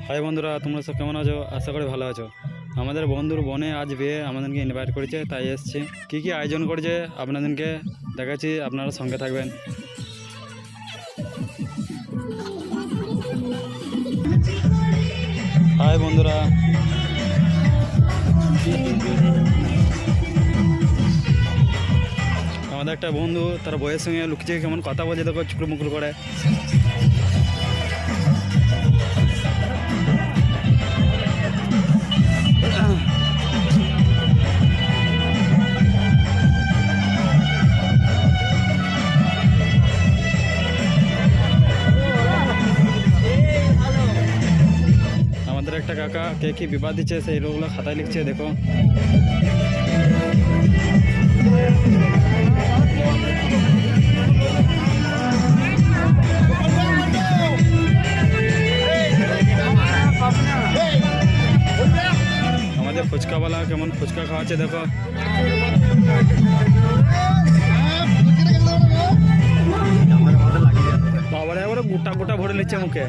High বন্ধুরা, তোমরা সব কেমন আছো? আশা করি ভালো আছো। আমাদের বন্ধুর বোনে আজ বিয়ে, আমাদেরকে ইনভাইট করেছে, তাই এসেছি। কী কী আয়োজন করেছে আপনাদেরকে দেখাচ্ছি, আপনারা সঙ্গে থাকবেন। হাই বন্ধুরা, আমাদের একটা বন্ধু তার বইয়ের সঙ্গে লুকিয়ে কেমন কথা বলছে, দেখো চুকরো মুকুর করে। আমাদের একটা কাকা কে কি বিবাদ দিচ্ছে সেইগুলো খাতায় লিখছে, দেখো। আমাদের ফুচকাওয়ালা কেমন ফুচকা খাওয়াচ্ছে, দেখো। বাবারে একবারে গোটা গোটা ভরে নিচ্ছে মুখে।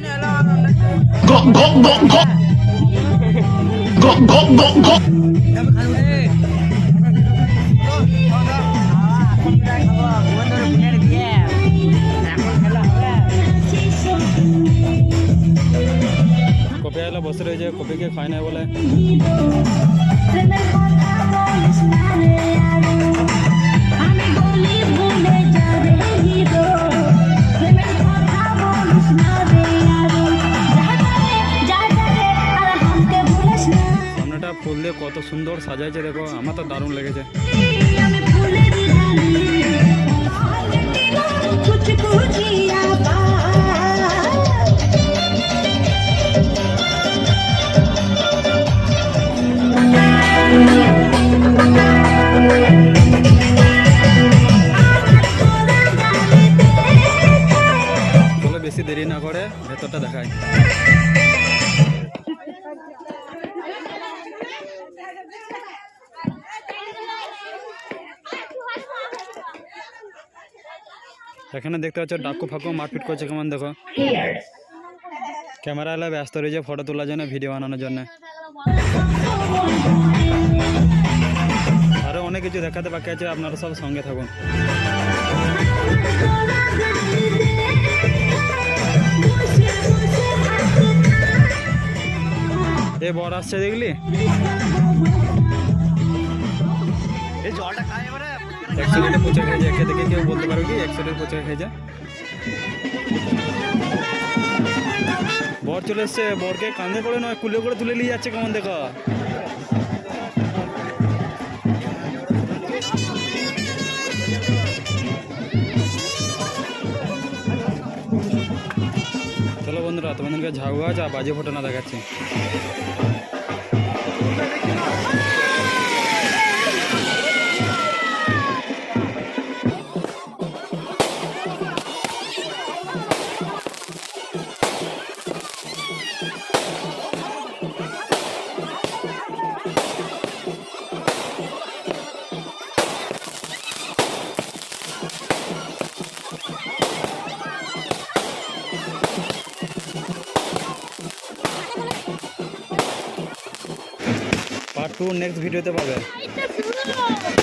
কপি আলা বসে রয়েছে, কপিকে খায় না বলে। সামনেটা ফুল দিয়ে কত সুন্দর সাজাইছে, দেখো। আমার তো দারুণ লেগেছে। চলো বেশি দেরি না করে ভেতরটা দেখাই। এখানে দেখতে পাচ্ছ ডাকু ফাঁকু মারপিট করছে কেমন, দেখো। ক্যামেরা এলা ব্যস্ত রয়েছে ফটো তোলার জন্য, ভিডিও বানানোর জন্য। আরো অনেক কিছু দেখাতে বাকি আছে, আপনারা সব সঙ্গে থাকুন। এ বর আসছে, দেখলি? একশোটা ফুচকা খেয়েছে, একে দেখে কেউ বলতে পারো কি 100টার ফুচকা খেয়েছে? বর চলে এসছে, বরকে কাঁধে করে নয় কুলে করে তুলে নিয়ে যাচ্ছে, কেমন দেখো। চলো বন্ধুরা, তোমাদেরকে ঝাউ গাছ আর বাজে ফটো না দেখাচ্ছি। পার্ট 2 নেক্সট ভিডিওতে পাবে।